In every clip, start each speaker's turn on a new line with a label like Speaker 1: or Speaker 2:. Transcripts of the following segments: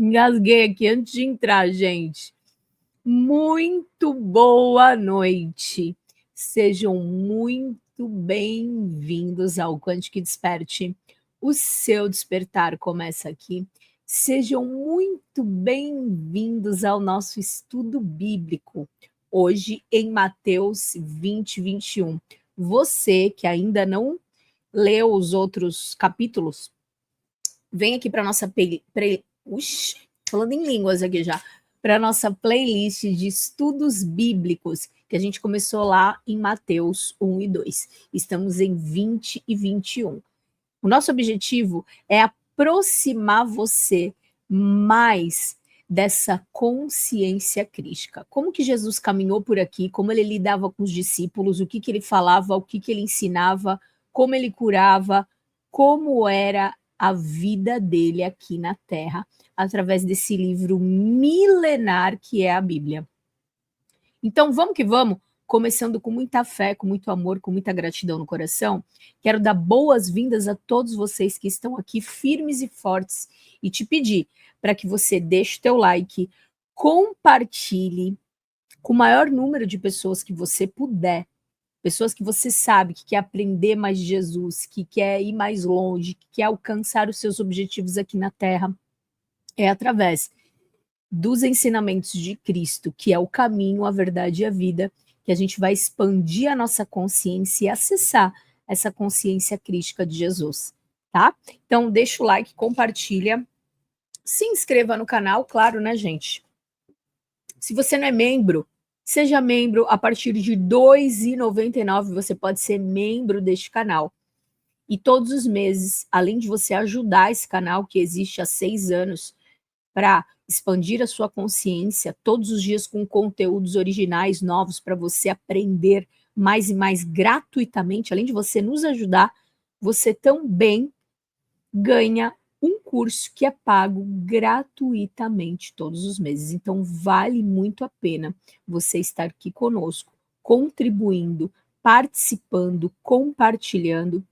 Speaker 1: Engasguei aqui antes de entrar, gente. Muito boa noite. Sejam muito bem-vindos ao Quantic Desperte. O seu despertar começa aqui. Sejam muito bem-vindos ao nosso estudo bíblico. Hoje em Mateus 20, 21. Você que ainda não leu os outros capítulos, vem aqui para a nossa falando em línguas aqui já, para a nossa playlist de estudos bíblicos, que a gente começou lá em Mateus 1 e 2. Estamos em 20 e 21. O nosso objetivo é aproximar você mais dessa consciência crística. Como que Jesus caminhou por aqui, como ele lidava com os discípulos, o que ele falava, o que ele ensinava, como ele curava, como era a vida dele aqui na Terra, através desse livro milenar que é a Bíblia. Então, vamos que vamos, começando com muita fé, com muito amor, com muita gratidão no coração. Quero dar boas-vindas a todos vocês que estão aqui firmes e fortes e te pedir para que você deixe o teu like, compartilhe com o maior número de pessoas que você puder, pessoas que você sabe que quer aprender mais de Jesus, que quer ir mais longe, que quer alcançar os seus objetivos aqui na Terra. É através dos ensinamentos de Cristo, que é o caminho, a verdade e a vida, que a gente vai expandir a nossa consciência e acessar essa consciência crística de Jesus, tá? Então, deixa o like, compartilha, se inscreva no canal, claro, né, gente? Se você não é membro, seja membro. A partir de R$ 2,99 você pode ser membro deste canal. E todos os meses, além de você ajudar esse canal, que existe há 6 anos, para expandir a sua consciência, todos os dias com conteúdos originais novos para você aprender mais e mais gratuitamente, além de você nos ajudar, você também ganha um curso que é pago gratuitamente todos os meses. Então, vale muito a pena você estar aqui conosco, contribuindo, participando, compartilhando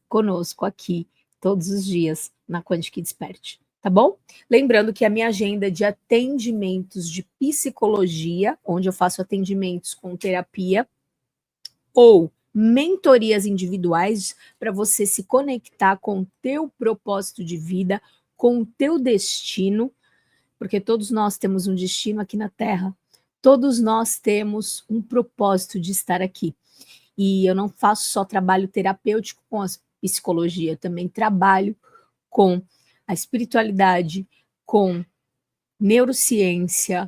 Speaker 1: conosco aqui todos os dias na Quantic Desperte, tá bom? Lembrando que a minha agenda de atendimentos de psicologia, onde eu faço atendimentos com terapia ou mentorias individuais para você se conectar com o teu propósito de vida, com o teu destino, porque todos nós temos um destino aqui na Terra, todos nós temos um propósito de estar aqui. E eu não faço só trabalho terapêutico com a psicologia, eu também trabalho com a espiritualidade, com neurociência,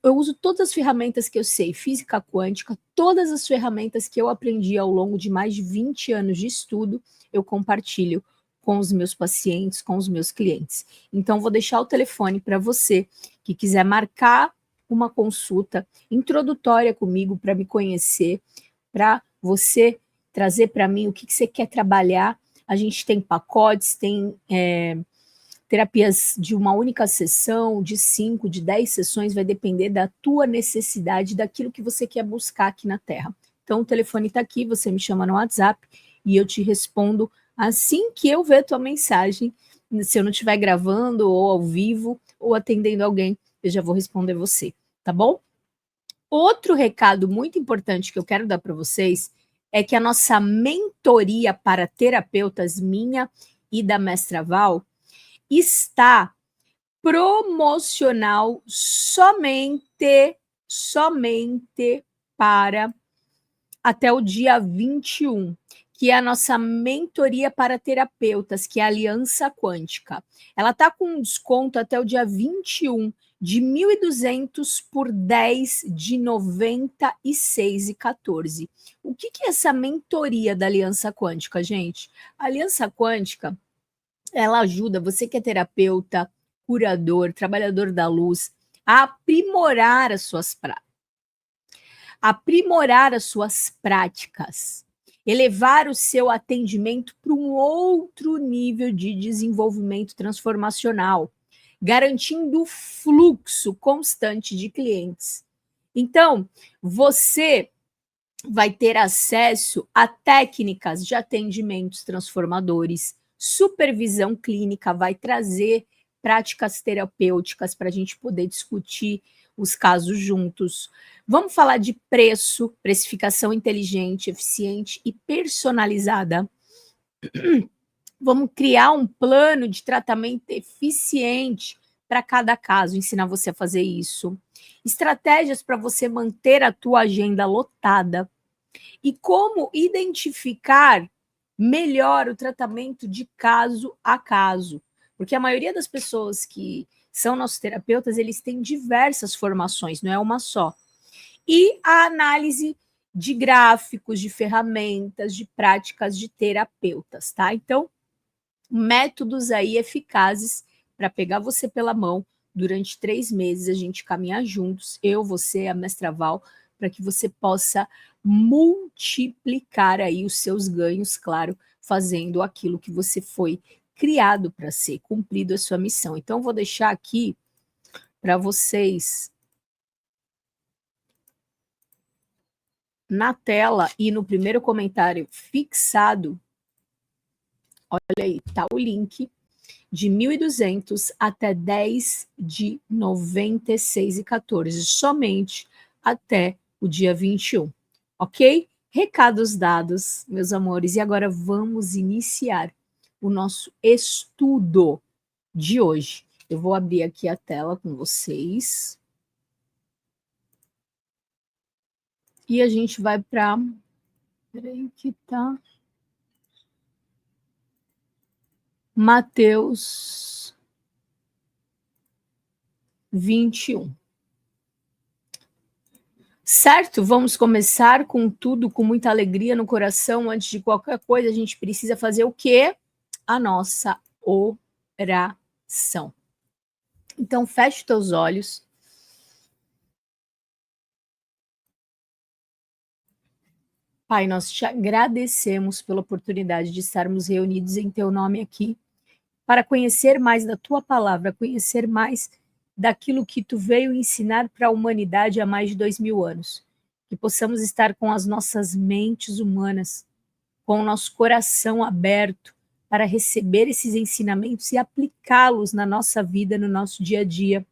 Speaker 1: eu uso todas as ferramentas que eu sei, física quântica, todas as ferramentas que eu aprendi ao longo de mais de 20 anos de estudo, eu compartilho com os meus pacientes, com os meus clientes. Então, vou deixar o telefone para você que quiser marcar uma consulta introdutória comigo para me conhecer, para você trazer para mim o que você quer trabalhar. A gente tem pacotes, tem terapias de uma única sessão, de 5, de 10 sessões, vai depender da tua necessidade, daquilo que você quer buscar aqui na Terra. Então, o telefone está aqui, você me chama no WhatsApp e eu te respondo assim que eu ver a tua mensagem. Se eu não estiver gravando ou ao vivo ou atendendo alguém, eu já vou responder você, tá bom? Outro recado muito importante que eu quero dar para vocês é que a nossa mentoria para terapeutas, minha e da Mestra Val, está promocional somente para até o dia 21, que é a nossa mentoria para terapeutas, que é a Aliança Quântica. Ela está com um desconto até o dia 21 de 1.200 por 10 de 96,14. O que é essa mentoria da Aliança Quântica, gente? A Aliança Quântica, ela ajuda você que é terapeuta, curador, trabalhador da luz, a aprimorar as suas práticas, elevar o seu atendimento para um outro nível de desenvolvimento transformacional, garantindo o fluxo constante de clientes. Então, você vai ter acesso a técnicas de atendimentos transformadores, supervisão clínica, vai trazer práticas terapêuticas para a gente poder discutir os casos juntos. Vamos falar de preço, precificação inteligente, eficiente e personalizada. Vamos criar um plano de tratamento eficiente para cada caso, ensinar você a fazer isso. Estratégias para você manter a tua agenda lotada. E como identificar melhor o tratamento de caso a caso. Porque a maioria das pessoas que são nossos terapeutas, eles têm diversas formações, não é uma só. E a análise de gráficos, de ferramentas, de práticas de terapeutas, tá? Então, métodos aí eficazes para pegar você pela mão durante 3 meses, a gente caminhar juntos, eu, você, a mestra Val, para que você possa multiplicar aí os seus ganhos, claro, fazendo aquilo que você foi criado para ser, cumprido a sua missão. Então, vou deixar aqui para vocês na tela e no primeiro comentário fixado, olha aí, tá o link de 1.200 até 10 de 96,14, somente até o dia 21, ok? Recados dados, meus amores, e agora vamos iniciar o nosso estudo de hoje. Eu vou abrir aqui a tela com vocês. E a gente vai para... Peraí que tá... Mateus 21. Certo? Vamos começar com tudo, com muita alegria no coração. Antes de qualquer coisa, a gente precisa fazer o quê? A nossa oração. Então, feche teus olhos. Pai, nós te agradecemos pela oportunidade de estarmos reunidos em teu nome aqui, para conhecer mais da tua palavra, conhecer mais daquilo que tu veio ensinar para a humanidade há mais de 2000 anos. Que possamos estar com as nossas mentes humanas, com o nosso coração aberto para receber esses ensinamentos e aplicá-los na nossa vida, no nosso dia a dia,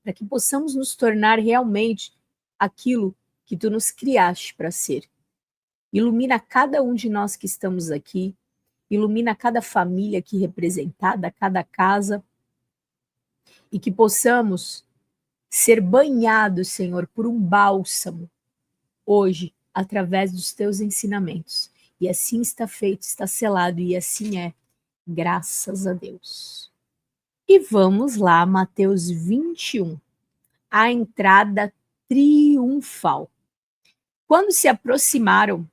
Speaker 1: para que possamos nos tornar realmente aquilo que tu nos criaste para ser. Ilumina cada um de nós que estamos aqui, ilumina cada família aqui representada, cada casa, e que possamos ser banhados, Senhor, por um bálsamo hoje, através dos teus ensinamentos. E assim está feito, está selado, e assim é, graças a Deus. E vamos lá, Mateus 21, a entrada triunfal. Quando se aproximaram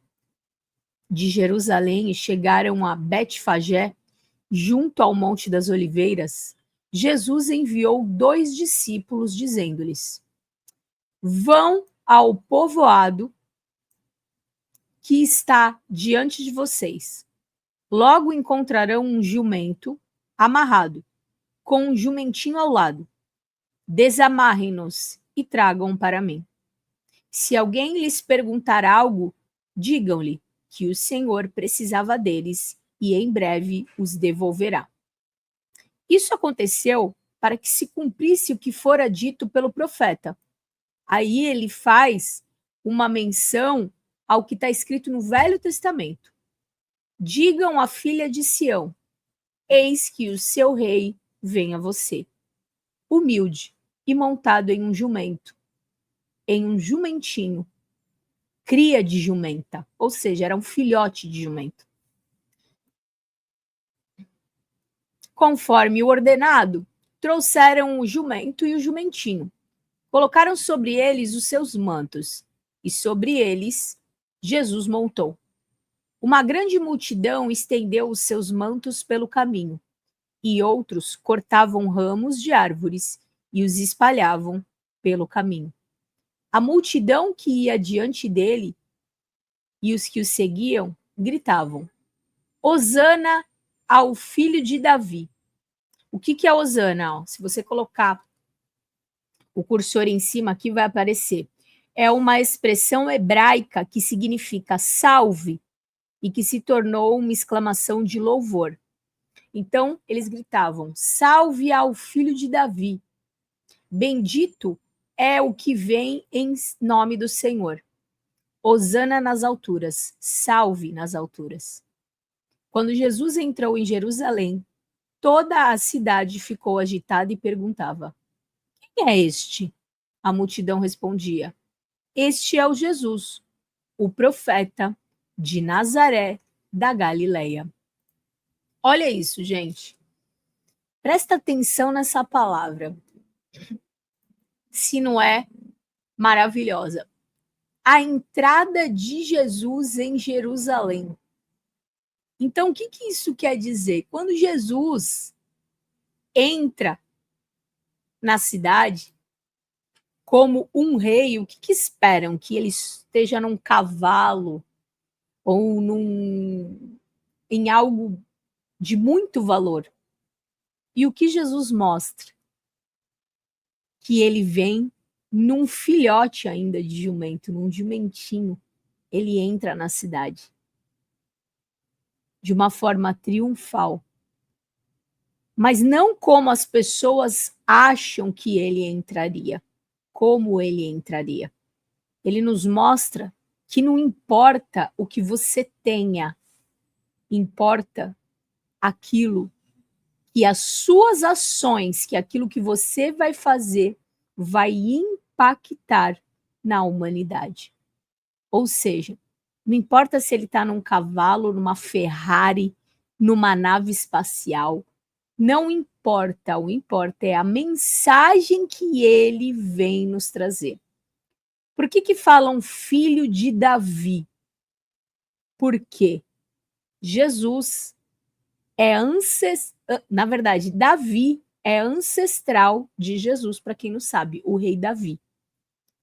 Speaker 1: de Jerusalém e chegaram a Betfagé, junto ao Monte das Oliveiras, Jesus enviou 2 discípulos, dizendo-lhes: vão ao povoado que está diante de vocês. Logo encontrarão um jumento amarrado, com um jumentinho ao lado. Desamarrem-nos e tragam para mim. Se alguém lhes perguntar algo, digam-lhe que o Senhor precisava deles e em breve os devolverá. Isso aconteceu para que se cumprisse o que fora dito pelo profeta. Aí ele faz uma menção ao que está escrito no Velho Testamento. Digam à filha de Sião: eis que o seu rei vem a você, humilde e montado em um jumento, em um jumentinho, cria de jumenta, ou seja, era um filhote de jumento. Conforme o ordenado, trouxeram o jumento e o jumentinho. Colocaram sobre eles os seus mantos, e sobre eles Jesus montou. Uma grande multidão estendeu os seus mantos pelo caminho, e outros cortavam ramos de árvores e os espalhavam pelo caminho. A multidão que ia diante dele e os que o seguiam gritavam: Hosana ao filho de Davi. O que é Hosana? Se você colocar o cursor em cima aqui vai aparecer. É uma expressão hebraica que significa salve e que se tornou uma exclamação de louvor. Então, eles gritavam: salve ao filho de Davi, bendito é o que vem em nome do Senhor. Hosana nas alturas, salve nas alturas. Quando Jesus entrou em Jerusalém, toda a cidade ficou agitada e perguntava: quem é este? A multidão respondia: este é o Jesus, o profeta de Nazaré da Galileia. Olha isso, gente. Presta atenção nessa palavra. Se não é maravilhosa. A entrada de Jesus em Jerusalém. Então, o que isso quer dizer? Quando Jesus entra na cidade como um rei, o que esperam? Que ele esteja num cavalo ou em algo de muito valor. E o que Jesus mostra? Que ele vem num filhote ainda de jumento, num jumentinho. Ele entra na cidade de uma forma triunfal. Mas não como as pessoas acham que ele entraria, como ele entraria. Ele nos mostra que não importa o que você tenha, importa aquilo que as suas ações, que aquilo que você vai fazer, vai impactar na humanidade. Ou seja, não importa se ele está num cavalo, numa Ferrari, numa nave espacial, não importa, o importa é a mensagem que ele vem nos trazer. Por que falam filho de Davi? Porque Jesus é na verdade, Davi é ancestral de Jesus, para quem não sabe, o rei Davi.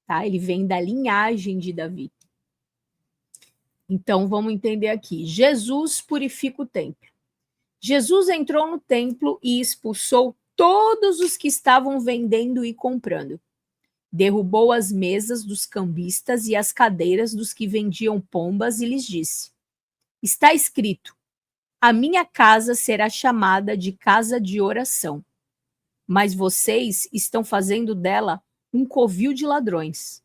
Speaker 1: Tá? Ele vem da linhagem de Davi. Então, vamos entender aqui. Jesus purifica o templo. Jesus entrou no templo e expulsou todos os que estavam vendendo e comprando. Derrubou as mesas dos cambistas e as cadeiras dos que vendiam pombas e lhes disse: está escrito, a minha casa será chamada de casa de oração, mas vocês estão fazendo dela um covil de ladrões.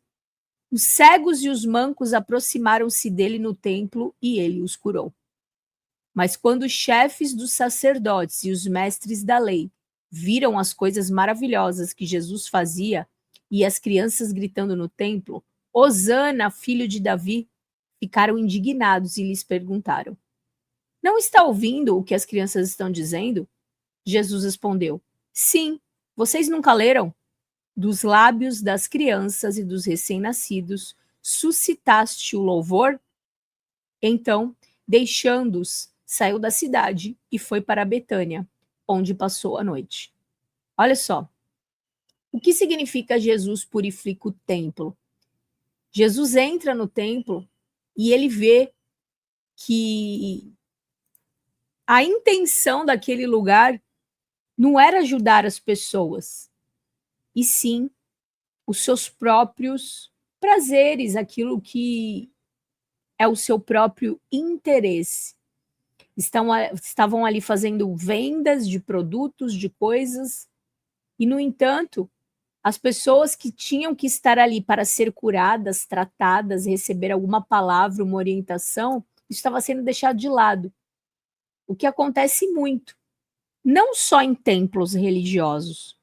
Speaker 1: Os cegos e os mancos aproximaram-se dele no templo e ele os curou. Mas quando os chefes dos sacerdotes e os mestres da lei viram as coisas maravilhosas que Jesus fazia e as crianças gritando no templo, Hosana, filho de Davi, ficaram indignados e lhes perguntaram: não está ouvindo o que as crianças estão dizendo? Jesus respondeu: sim, vocês nunca leram? Dos lábios das crianças e dos recém-nascidos suscitaste o louvor? Então, deixando-os, saiu da cidade e foi para Betânia, onde passou a noite. Olha só, o que significa Jesus purifica o templo? Jesus entra no templo e ele vê que a intenção daquele lugar não era ajudar as pessoas, e sim os seus próprios prazeres, aquilo que é o seu próprio interesse. Estavam ali fazendo vendas de produtos, de coisas, e, no entanto, as pessoas que tinham que estar ali para ser curadas, tratadas, receber alguma palavra, uma orientação, isso estava sendo deixado de lado. O que acontece muito, não só em templos religiosos,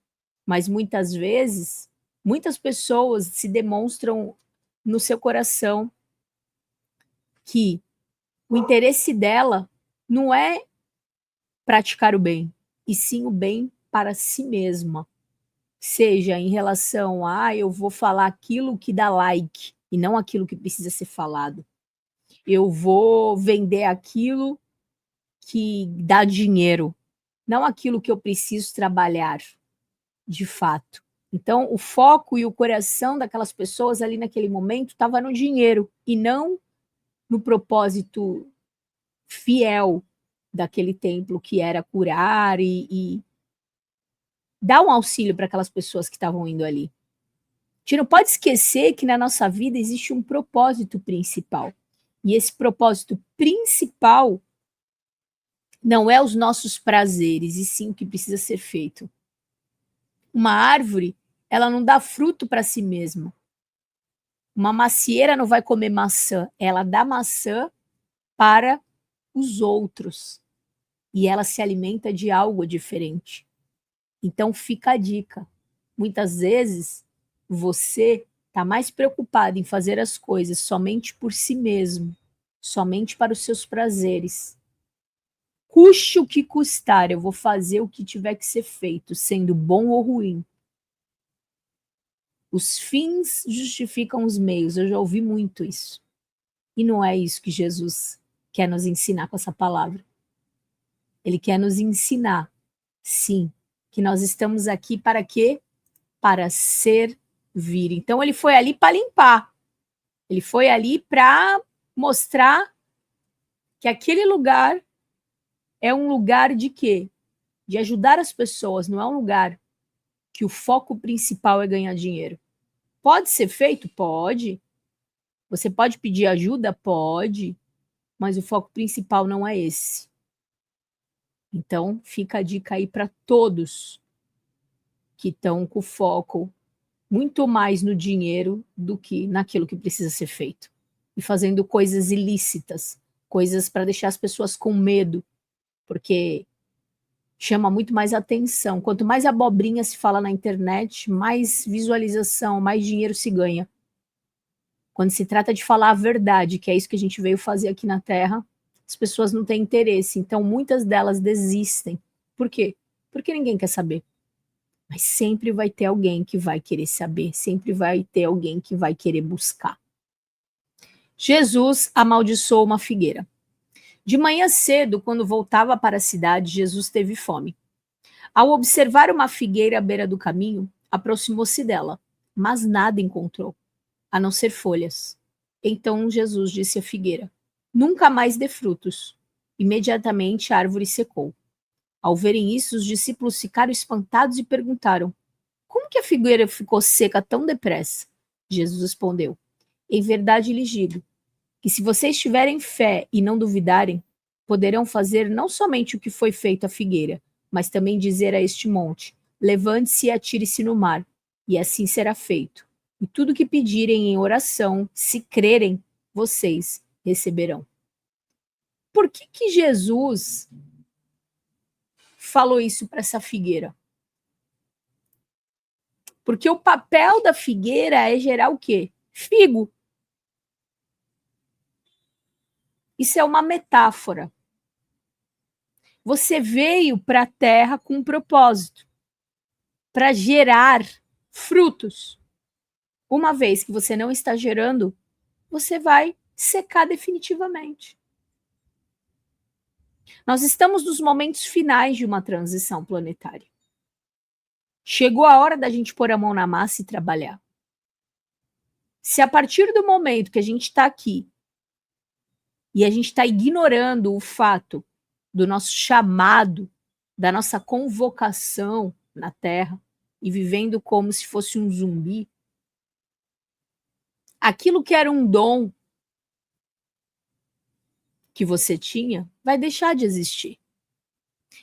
Speaker 1: mas muitas vezes, muitas pessoas se demonstram no seu coração que o interesse dela não é praticar o bem, e sim o bem para si mesma. Seja em relação a, eu vou falar aquilo que dá like, e não aquilo que precisa ser falado. Eu vou vender aquilo que dá dinheiro, não aquilo que eu preciso trabalhar, de fato. Então, o foco e o coração daquelas pessoas ali naquele momento estava no dinheiro, e não no propósito fiel daquele templo, que era curar e dar um auxílio para aquelas pessoas que estavam indo ali. A gente não pode esquecer que na nossa vida existe um propósito principal. E esse propósito principal Não é os nossos prazeres, e sim o que precisa ser feito. Uma árvore, ela não dá fruto para si mesma. Uma macieira não vai comer maçã, ela dá maçã para os outros. E ela se alimenta de algo diferente. Então fica a dica. Muitas vezes você está mais preocupado em fazer as coisas somente por si mesmo, somente para os seus prazeres. Custe o que custar, eu vou fazer o que tiver que ser feito, sendo bom ou ruim. Os fins justificam os meios, eu já ouvi muito isso. E não é isso que Jesus quer nos ensinar com essa palavra. Ele quer nos ensinar, sim, que nós estamos aqui para quê? Para servir. Então ele foi ali para limpar. Ele foi ali para mostrar que aquele lugar é um lugar de quê? De ajudar as pessoas, não é um lugar que o foco principal é ganhar dinheiro. Pode ser feito? Pode. Você pode pedir ajuda? Pode. Mas o foco principal não é esse. Então, fica a dica aí para todos que estão com foco muito mais no dinheiro do que naquilo que precisa ser feito. E fazendo coisas ilícitas, coisas para deixar as pessoas com medo, porque chama muito mais atenção. Quanto mais abobrinha se fala na internet, mais visualização, mais dinheiro se ganha. Quando se trata de falar a verdade, que é isso que a gente veio fazer aqui na Terra, as pessoas não têm interesse. Então, muitas delas desistem. Por quê? Porque ninguém quer saber. Mas sempre vai ter alguém que vai querer saber, sempre vai ter alguém que vai querer buscar. Jesus amaldiçoou uma figueira. De manhã cedo, quando voltava para a cidade, Jesus teve fome. Ao observar uma figueira à beira do caminho, aproximou-se dela, mas nada encontrou, a não ser folhas. Então Jesus disse à figueira: Nunca mais dê frutos. Imediatamente a árvore secou. Ao verem isso, os discípulos ficaram espantados e perguntaram: Como que a figueira ficou seca tão depressa? Jesus respondeu: Em verdade lhes digo que se vocês tiverem fé e não duvidarem, poderão fazer não somente o que foi feito à figueira, mas também dizer a este monte: Levante-se e atire-se no mar, e assim será feito. E tudo que pedirem em oração, se crerem, vocês receberão. Por que Jesus falou isso para essa figueira? Porque o papel da figueira é gerar o quê? Figo. Isso é uma metáfora. Você veio para a terra com um propósito, para gerar frutos. Uma vez que você não está gerando, você vai secar definitivamente. Nós estamos nos momentos finais de uma transição planetária. Chegou a hora da gente pôr a mão na massa e trabalhar. Se a partir do momento que a gente está aqui e a gente está ignorando o fato do nosso chamado, da nossa convocação na Terra e vivendo como se fosse um zumbi, aquilo que era um dom que você tinha vai deixar de existir.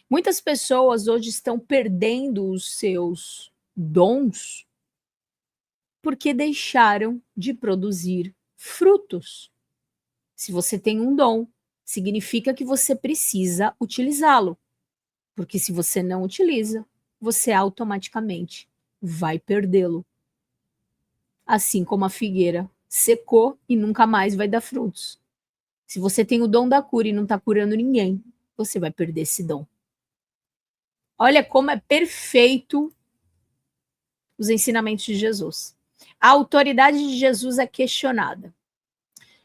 Speaker 1: Muitas pessoas hoje estão perdendo os seus dons porque deixaram de produzir frutos. Se você tem um dom, significa que você precisa utilizá-lo, porque se você não utiliza, você automaticamente vai perdê-lo. Assim como a figueira secou e nunca mais vai dar frutos. Se você tem o dom da cura e não está curando ninguém, você vai perder esse dom. Olha como é perfeito os ensinamentos de Jesus. A autoridade de Jesus é questionada.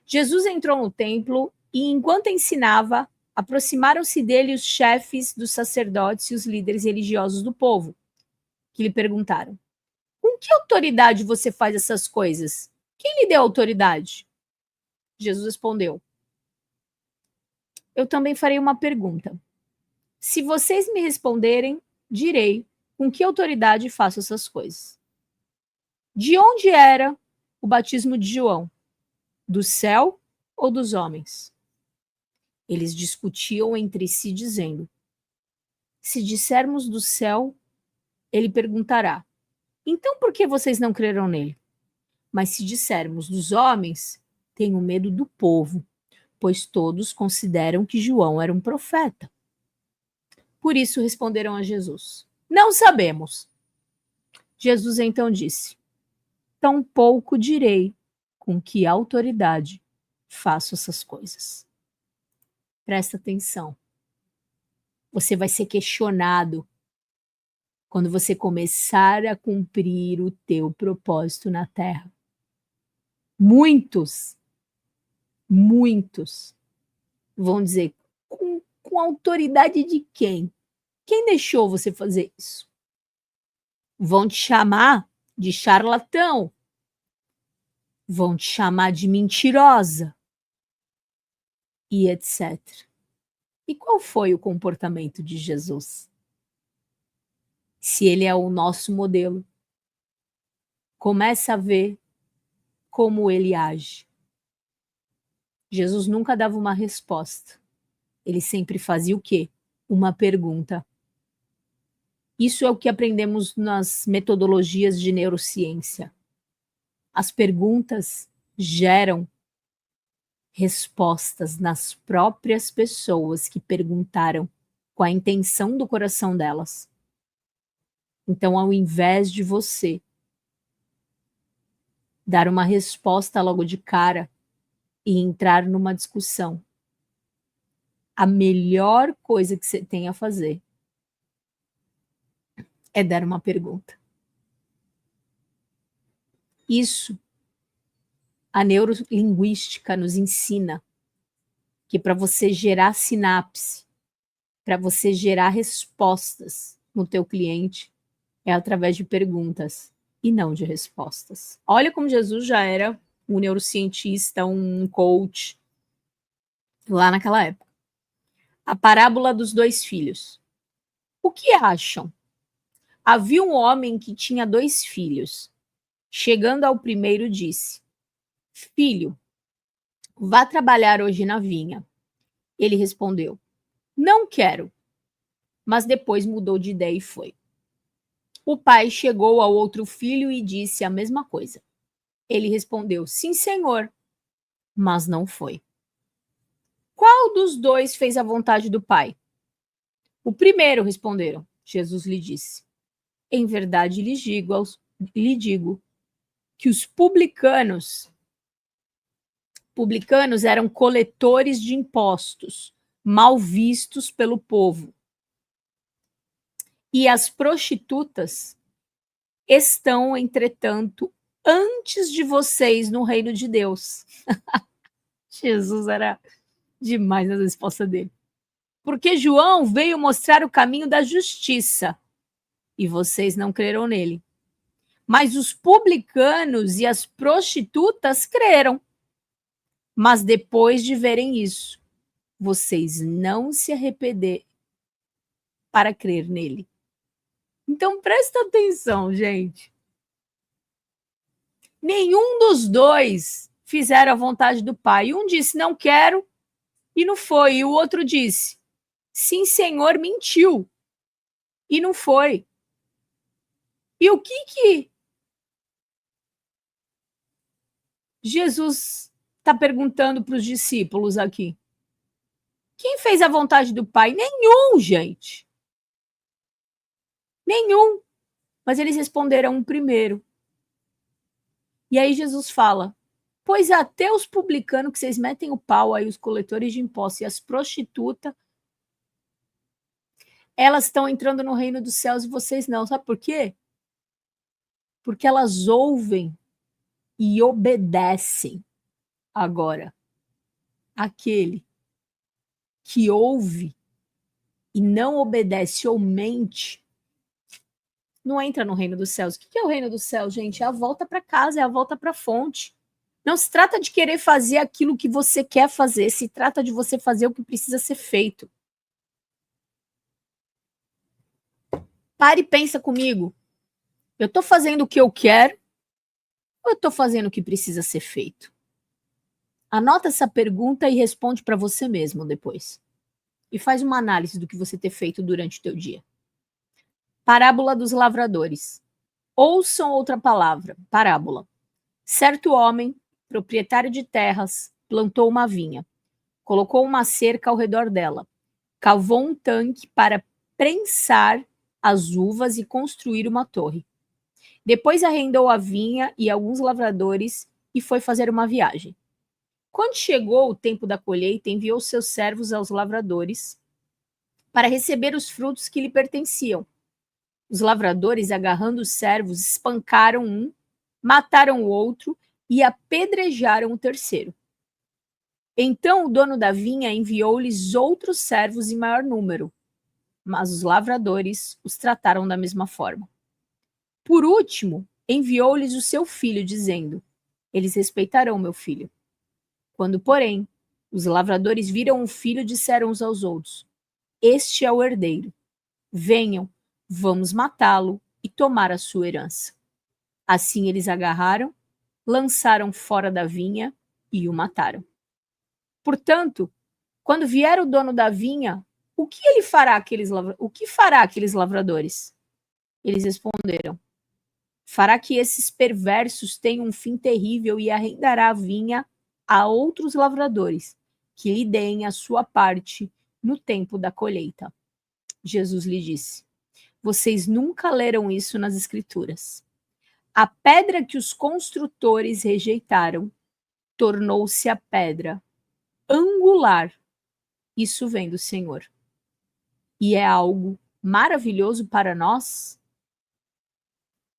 Speaker 1: Jesus entrou no templo e, enquanto ensinava, aproximaram-se dele os chefes dos sacerdotes e os líderes religiosos do povo, que lhe perguntaram: Com que autoridade você faz essas coisas? Quem lhe deu autoridade? Jesus respondeu: Eu também farei uma pergunta. Se vocês me responderem, direi com que autoridade faço essas coisas. De onde era o batismo de João? Do céu ou dos homens? Eles discutiam entre si, dizendo: se dissermos do céu, ele perguntará: então por que vocês não creram nele? Mas se dissermos dos homens, tenho medo do povo, pois todos consideram que João era um profeta. Por isso responderam a Jesus: não sabemos. Jesus então disse: tampouco direi com que autoridade faço essas coisas. Presta atenção. Você vai ser questionado quando você começar a cumprir o teu propósito na terra. Muitos vão dizer: com autoridade de quem? Quem deixou você fazer isso? Vão te chamar de charlatão, vão te chamar de mentirosa e etc. E qual foi o comportamento de Jesus? Se ele é o nosso modelo, começa a ver como ele age. Jesus nunca dava uma resposta. Ele sempre fazia o quê? Uma pergunta. Isso é o que aprendemos nas metodologias de neurociência. As perguntas geram respostas nas próprias pessoas que perguntaram com a intenção do coração delas. Então, ao invés de você dar uma resposta logo de cara e entrar numa discussão, a melhor coisa que você tem a fazer é dar uma pergunta. Isso a neurolinguística nos ensina, que para você gerar sinapse, para você gerar respostas no teu cliente, é através de perguntas e não de respostas. Olha como Jesus já era um neurocientista, um coach, lá naquela época. A parábola dos 2 filhos. O que acham? Havia um homem que tinha 2 filhos. Chegando ao primeiro, disse: filho, vá trabalhar hoje na vinha. Ele respondeu: não quero. Mas depois mudou de ideia e foi. O pai chegou ao outro filho e disse a mesma coisa. Ele respondeu: sim, senhor, mas não foi. Qual dos 2 fez a vontade do pai? O primeiro, responderam. Jesus lhe disse: em verdade lhe digo que os publicanos eram coletores de impostos, mal vistos pelo povo. E as prostitutas estão, entretanto, antes de vocês no reino de Deus. Jesus era demais na resposta dele. Porque João veio mostrar o caminho da justiça e vocês não creram nele. Mas os publicanos e as prostitutas creram. Mas depois de verem isso, vocês não se arrependeram para crer nele. Então presta atenção, gente. Nenhum dos 2 fizeram a vontade do pai. Um disse: não quero, e não foi. E o outro disse: sim, senhor, mentiu, e não foi. E o que Jesus está perguntando para os discípulos aqui? Quem fez a vontade do pai? Nenhum, gente. Nenhum. Mas eles responderam primeiro. E aí Jesus fala: pois até os publicanos que vocês metem o pau aí, os coletores de impostos e as prostitutas, elas estão entrando no reino dos céus e vocês não. Sabe por quê? Porque elas ouvem e obedecem. Agora, aquele que ouve e não obedece ou mente, não entra no reino dos céus. O que é o reino dos céus, gente? É a volta para casa, é a volta para a fonte. Não se trata de querer fazer aquilo que você quer fazer, se trata de você fazer o que precisa ser feito. Pare e pensa comigo. Eu estou fazendo o que eu quero ou eu estou fazendo o que precisa ser feito? Anota essa pergunta e responde para você mesmo depois. E faz uma análise do que você ter feito durante o teu dia. Parábola dos lavradores. Ouçam outra palavra, parábola. Certo homem, proprietário de terras, plantou uma vinha, colocou uma cerca ao redor dela, cavou um tanque para prensar as uvas e construir uma torre. Depois arrendou a vinha e alguns lavradores e foi fazer uma viagem. Quando chegou o tempo da colheita, enviou seus servos aos lavradores para receber os frutos que lhe pertenciam. Os lavradores, agarrando os servos, espancaram um, mataram o outro e apedrejaram o terceiro. Então o dono da vinha enviou-lhes outros servos em maior número, mas os lavradores os trataram da mesma forma. Por último, enviou-lhes o seu filho, dizendo: eles respeitarão meu filho. Quando, porém, os lavradores viram o filho, disseram uns aos outros: este é o herdeiro. Venham, vamos matá-lo e tomar a sua herança. Assim eles agarraram, lançaram fora da vinha e o mataram. Portanto, quando vier o dono da vinha, o que fará aqueles lavradores? Eles responderam: fará que esses perversos tenham um fim terrível e arrendará a vinha a outros lavradores, que lhe deem a sua parte no tempo da colheita. Jesus lhe disse: vocês nunca leram isso nas Escrituras. A pedra que os construtores rejeitaram tornou-se a pedra angular. Isso vem do Senhor. E é algo maravilhoso para nós.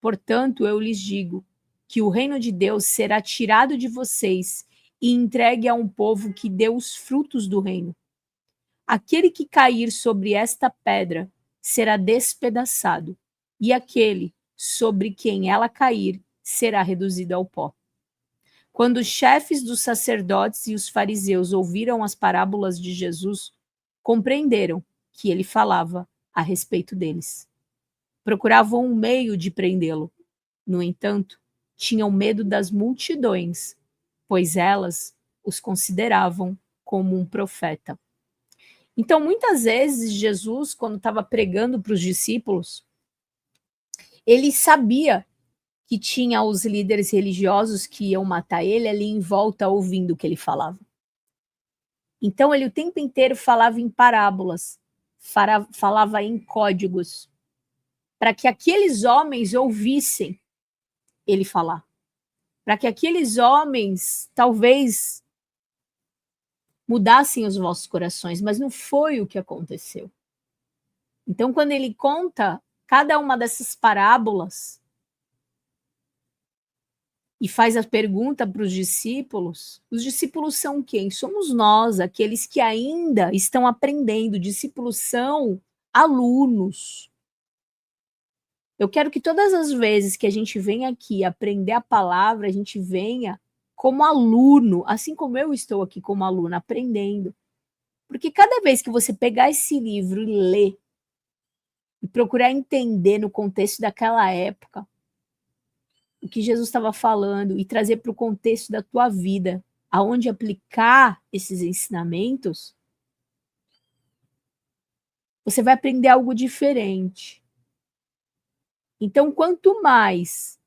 Speaker 1: Portanto, eu lhes digo que o reino de Deus será tirado de vocês e entregue a um povo que dê os frutos do reino. Aquele que cair sobre esta pedra será despedaçado, e aquele sobre quem ela cair será reduzido ao pó. Quando os chefes dos sacerdotes e os fariseus ouviram as parábolas de Jesus, compreenderam que ele falava a respeito deles. Procuravam um meio de prendê-lo. No entanto, tinham medo das multidões, pois elas os consideravam como um profeta. Então, muitas vezes, Jesus, quando estava pregando para os discípulos, ele sabia que tinha os líderes religiosos que iam matar ele ali em volta ouvindo o que ele falava. Então, ele o tempo inteiro falava em parábolas, falava em códigos, para que aqueles homens ouvissem ele falar. Para que aqueles homens, talvez, mudassem os vossos corações, mas não foi o que aconteceu. Então, quando ele conta cada uma dessas parábolas e faz a pergunta para os discípulos são quem? Somos nós, aqueles que ainda estão aprendendo. Discípulos são alunos. Eu quero que todas as vezes que a gente vem aqui aprender a palavra, a gente venha como aluno, assim como eu estou aqui como aluna, aprendendo. Porque cada vez que você pegar esse livro e ler, e procurar entender no contexto daquela época, o que Jesus estava falando, e trazer para o contexto da tua vida, aonde aplicar esses ensinamentos, você vai aprender algo diferente. Então, quanto mais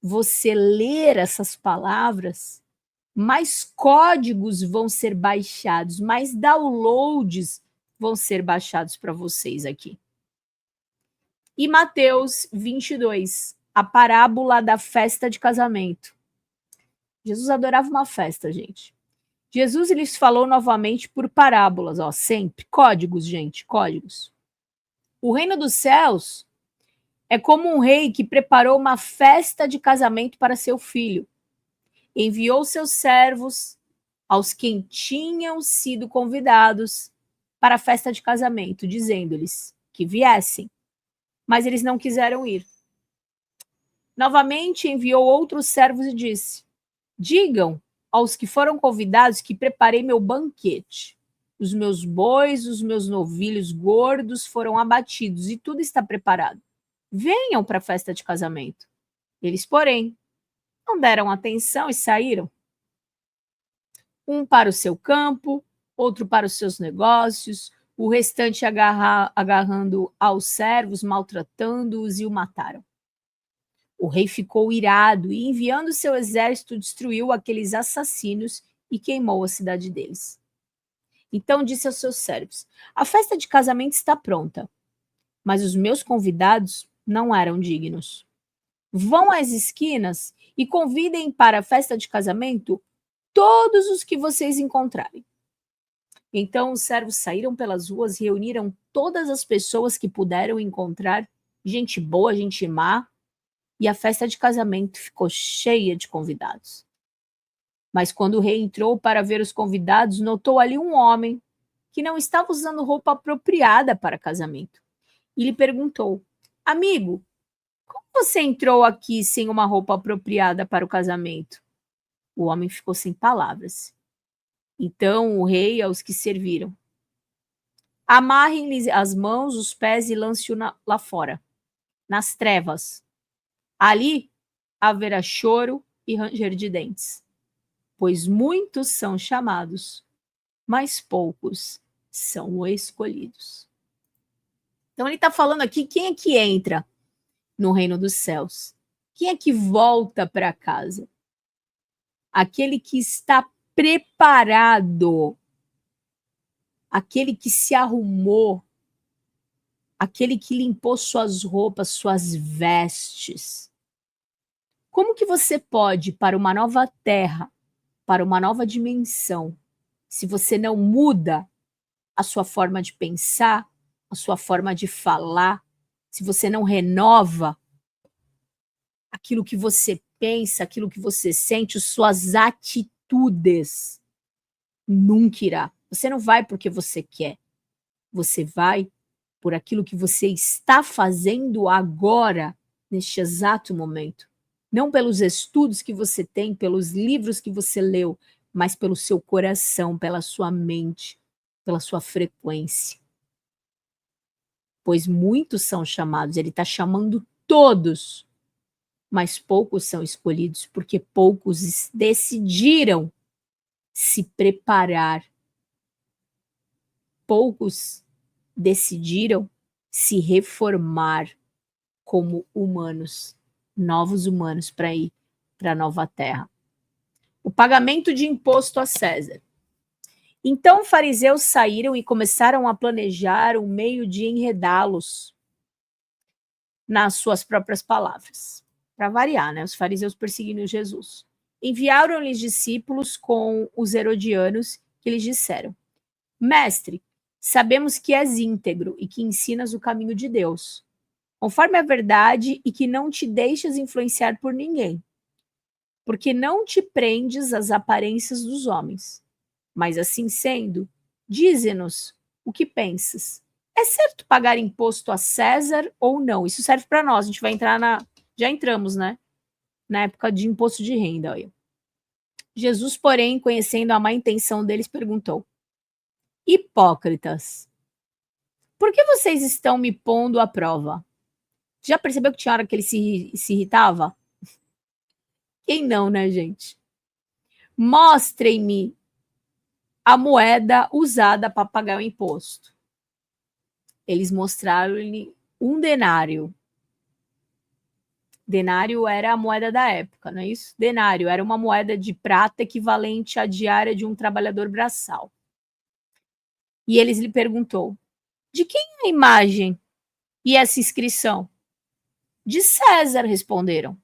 Speaker 1: você ler essas palavras, mais códigos vão ser baixados, mais downloads vão ser baixados para vocês aqui. E Mateus 22, a parábola da festa de casamento. Jesus adorava uma festa, gente. Jesus lhes falou novamente por parábolas, ó, sempre. Códigos, gente, códigos. O reino dos céus é como um rei que preparou uma festa de casamento para seu filho. Enviou seus servos aos que tinham sido convidados para a festa de casamento, dizendo-lhes que viessem, mas eles não quiseram ir. Novamente enviou outros servos e disse: digam aos que foram convidados que preparei meu banquete. Os meus bois, os meus novilhos gordos foram abatidos e tudo está preparado. Venham para a festa de casamento. Eles, porém, não deram atenção e saíram. um para o seu campo, outro para os seus negócios, o restante agarrando aos servos, maltratando-os e o mataram. O rei ficou irado e, enviando seu exército, destruiu aqueles assassinos e queimou a cidade deles. Então disse aos seus servos: a festa de casamento está pronta, mas os meus convidados não eram dignos. Vão às esquinas e convidem para a festa de casamento todos os que vocês encontrarem. Então os servos saíram pelas ruas e reuniram todas as pessoas que puderam encontrar, gente boa, gente má, e a festa de casamento ficou cheia de convidados. Mas quando o rei entrou para ver os convidados, notou ali um homem que não estava usando roupa apropriada para casamento. E lhe perguntou: amigo, como você entrou aqui sem uma roupa apropriada para o casamento? O homem ficou sem palavras. Então o rei aos que serviram: amarrem-lhe as mãos, os pés e lance-o lá fora, nas trevas. Ali haverá choro e ranger de dentes, pois muitos são chamados, mas poucos são escolhidos. Então ele está falando aqui quem é que entra no reino dos céus. Quem é que volta para casa? Aquele que está preparado, aquele que se arrumou, aquele que limpou suas roupas, suas vestes. Como que você pode ir para uma nova terra, para uma nova dimensão, se você não muda a sua forma de pensar, a sua forma de falar, se você não renova aquilo que você pensa, aquilo que você sente, suas atitudes, nunca irá. Você não vai porque você quer, você vai por aquilo que você está fazendo agora, neste exato momento. Não pelos estudos que você tem, pelos livros que você leu, mas pelo seu coração, pela sua mente, pela sua frequência. Pois muitos são chamados, ele está chamando todos, mas poucos são escolhidos, porque poucos decidiram se preparar. Poucos decidiram se reformar como humanos, novos humanos, para ir para a nova terra. O pagamento de imposto a César. Então os fariseus saíram e começaram a planejar um meio de enredá-los nas suas próprias palavras. Para variar, né? Os fariseus perseguindo Jesus. Enviaram-lhes discípulos com os herodianos, que lhes disseram: Mestre, sabemos que és íntegro e que ensinas o caminho de Deus, conforme a verdade, e que não te deixas influenciar por ninguém, porque não te prendes às aparências dos homens. Mas assim sendo, dize-nos o que pensas. É certo pagar imposto a César ou não? Isso serve para nós, a gente vai entrar Já entramos, né? Na época de imposto de renda. Olha. Jesus, porém, conhecendo a má intenção deles, perguntou: hipócritas, por que vocês estão me pondo à prova? Já percebeu que tinha hora que ele se irritava? Quem não, né, gente? Mostrem-me a moeda usada para pagar o imposto. Eles mostraram-lhe um denário. Denário era a moeda da época, não é isso? Denário era uma moeda de prata equivalente à diária de um trabalhador braçal. E eles lhe perguntou: de quem é a imagem e essa inscrição? De César, responderam.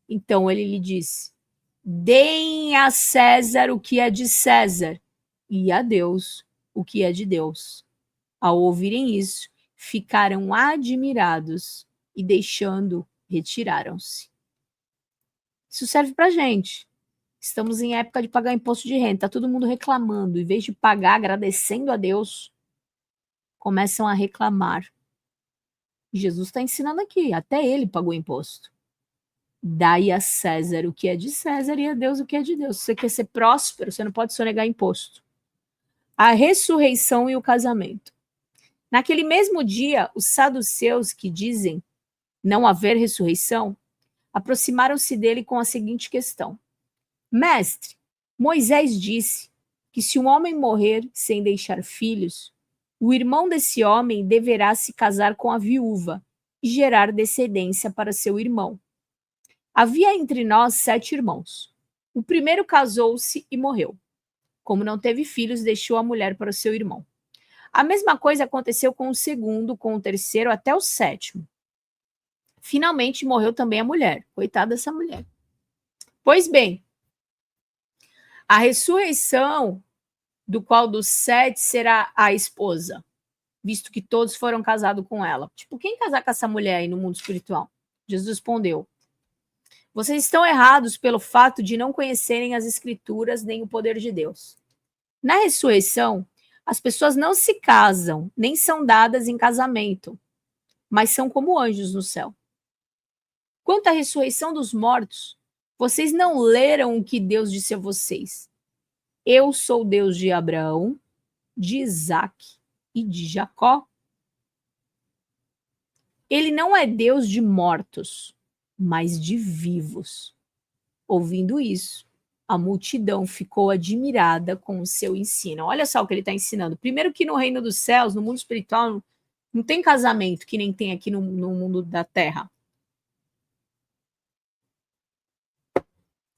Speaker 1: Então ele lhe disse: deem a César o que é de César e a Deus o que é de Deus. Ao ouvirem isso, ficaram admirados e, deixando, retiraram-se. Isso serve para a gente. Estamos em época de pagar imposto de renda, está todo mundo reclamando. Em vez de pagar agradecendo a Deus, começam a reclamar. Jesus está ensinando aqui, até ele pagou imposto. Dai a César o que é de César e a Deus o que é de Deus. Se você quer ser próspero, você não pode sonegar imposto. A ressurreição e o casamento. Naquele mesmo dia, os saduceus, que dizem não haver ressurreição, aproximaram-se dele com a seguinte questão: Mestre, Moisés disse que se um homem morrer sem deixar filhos, o irmão desse homem deverá se casar com a viúva e gerar descendência para seu irmão. Havia entre nós 7 irmãos. O primeiro casou-se e morreu. Como não teve filhos, deixou a mulher para o seu irmão. A mesma coisa aconteceu com o segundo, com o terceiro, até o sétimo. Finalmente morreu também a mulher. Coitada dessa mulher. Pois bem, a ressurreição do qual dos 7 será a esposa, visto que todos foram casados com ela. Tipo, quem casar com essa mulher aí no mundo espiritual? Jesus respondeu: vocês estão errados pelo fato de não conhecerem as escrituras nem o poder de Deus. Na ressurreição, as pessoas não se casam, nem são dadas em casamento, mas são como anjos no céu. Quanto à ressurreição dos mortos, vocês não leram o que Deus disse a vocês. Eu sou o Deus de Abraão, de Isaque e de Jacó. Ele não é Deus de mortos, mas de vivos. Ouvindo isso, a multidão ficou admirada com o seu ensino. Olha só o que ele está ensinando. Primeiro que no reino dos céus, no mundo espiritual, não tem casamento que nem tem aqui no mundo da terra.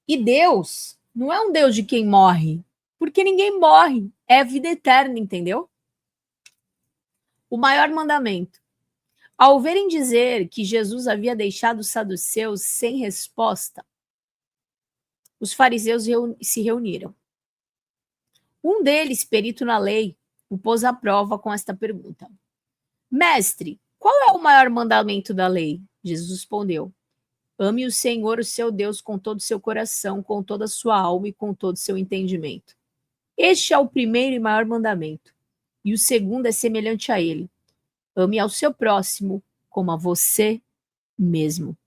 Speaker 1: E Deus não é um Deus de quem morre, porque ninguém morre. É vida eterna, entendeu? O maior mandamento. Ao verem dizer que Jesus havia deixado os saduceus sem resposta, os fariseus se reuniram. Um deles, perito na lei, o pôs à prova com esta pergunta: Mestre, qual é o maior mandamento da lei? Jesus respondeu: ame o Senhor, o seu Deus, com todo o seu coração, com toda a sua alma e com todo o seu entendimento. Este é o primeiro e maior mandamento. E o segundo é semelhante a ele: ame ao seu próximo como a você mesmo.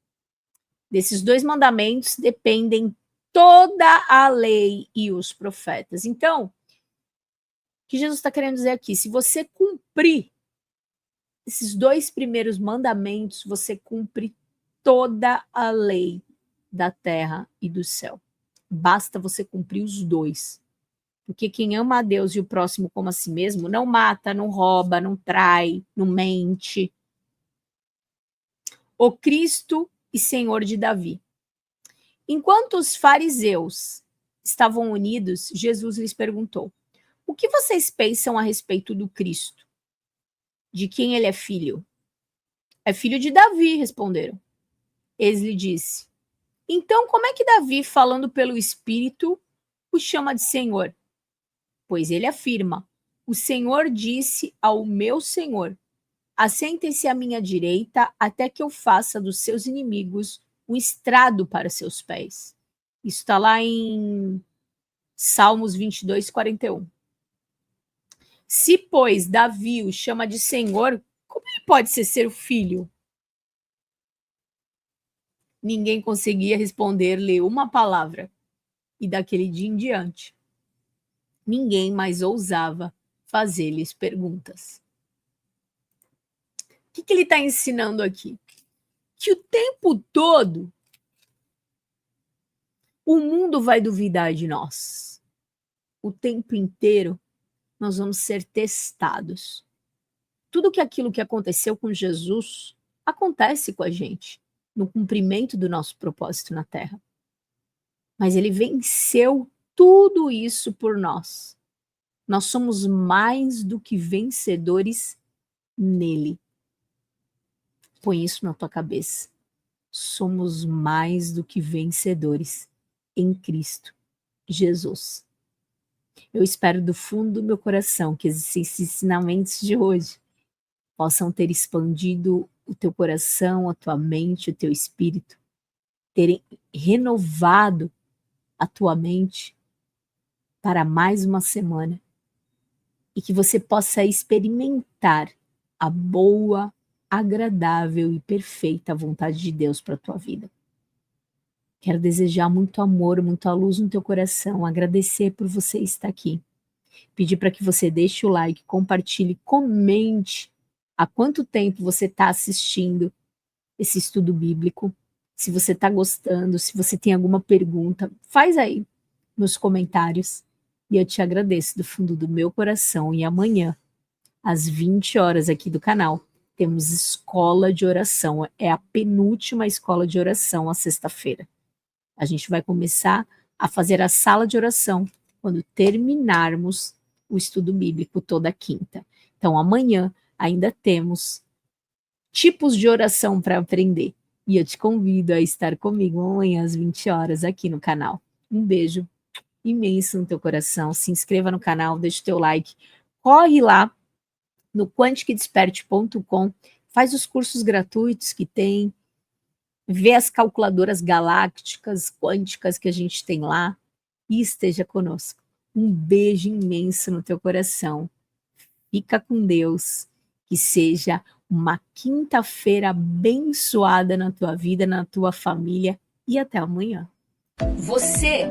Speaker 1: Desses 2 mandamentos dependem toda a lei e os profetas. Então, o que Jesus está querendo dizer aqui? Se você cumprir esses 2 primeiros mandamentos, você cumpre toda a lei da terra e do céu. Basta você cumprir os 2. Porque quem ama a Deus e o próximo como a si mesmo não mata, não rouba, não trai, não mente. O Cristo e Senhor de Davi. Enquanto os fariseus estavam unidos, Jesus lhes perguntou: o que vocês pensam a respeito do Cristo? De quem ele é filho? É filho de Davi, responderam. Eles lhe disse: então como é que Davi, falando pelo Espírito, o chama de Senhor? Pois ele afirma: o Senhor disse ao meu Senhor: assente-se à minha direita até que eu faça dos seus inimigos um estrado para seus pés. Isso está lá em Salmos 22, 41. Se, pois, Davi o chama de Senhor, como ele pode ser seu filho? Ninguém conseguia responder-lhe uma palavra. E daquele dia em diante, ninguém mais ousava fazer-lhes perguntas. O que ele está ensinando aqui? Que o tempo todo o mundo vai duvidar de nós. O tempo inteiro nós vamos ser testados. Tudo aquilo que aconteceu com Jesus acontece com a gente no cumprimento do nosso propósito na Terra. Mas ele venceu tudo isso por nós. Nós somos mais do que vencedores nele. Põe isso na tua cabeça. Somos mais do que vencedores em Cristo Jesus. Eu espero do fundo do meu coração que esses ensinamentos de hoje possam ter expandido o teu coração, a tua mente, o teu espírito, terem renovado a tua mente para mais uma semana e que você possa experimentar a boa, agradável e perfeita vontade de Deus para a tua vida. Quero desejar muito amor, muita luz no teu coração, agradecer por você estar aqui. Pedir para que você deixe o like, compartilhe, comente há quanto tempo você está assistindo esse estudo bíblico. Se você está gostando, se você tem alguma pergunta, faz aí nos comentários. E eu te agradeço do fundo do meu coração. E amanhã, às 20 horas aqui do canal, temos escola de oração. É a penúltima escola de oração, a sexta-feira. A gente vai começar a fazer a sala de oração quando terminarmos o estudo bíblico toda quinta. Então, amanhã ainda temos tipos de oração para aprender. E eu te convido a estar comigo amanhã às 20 horas aqui no canal. Um beijo imenso no teu coração. Se inscreva no canal, deixa o teu like. Corre lá no quanticdesperte.com, faz os cursos gratuitos que tem, vê as calculadoras galácticas, quânticas que a gente tem lá e esteja conosco. Um beijo imenso no teu coração. Fica com Deus. Que seja uma quinta-feira abençoada na tua vida, na tua família e até amanhã.
Speaker 2: Você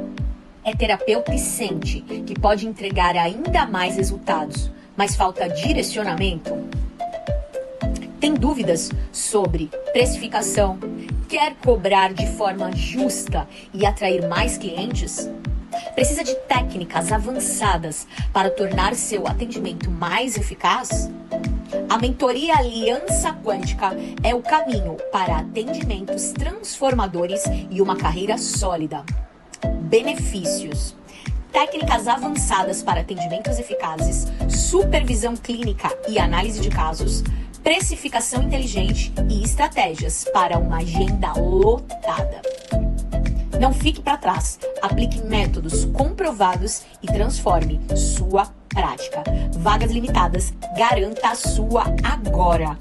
Speaker 2: é terapeuta e sente que pode entregar ainda mais resultados, mas falta direcionamento? Tem dúvidas sobre precificação? Quer cobrar de forma justa e atrair mais clientes? Precisa de técnicas avançadas para tornar seu atendimento mais eficaz? A mentoria Aliança Quântica é o caminho para atendimentos transformadores e uma carreira sólida. Benefícios: técnicas avançadas para atendimentos eficazes, supervisão clínica e análise de casos, precificação inteligente e estratégias para uma agenda lotada. Não fique para trás, aplique métodos comprovados e transforme sua prática. Vagas limitadas, garanta a sua agora.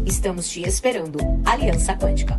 Speaker 2: Estamos te esperando. Aliança Quântica.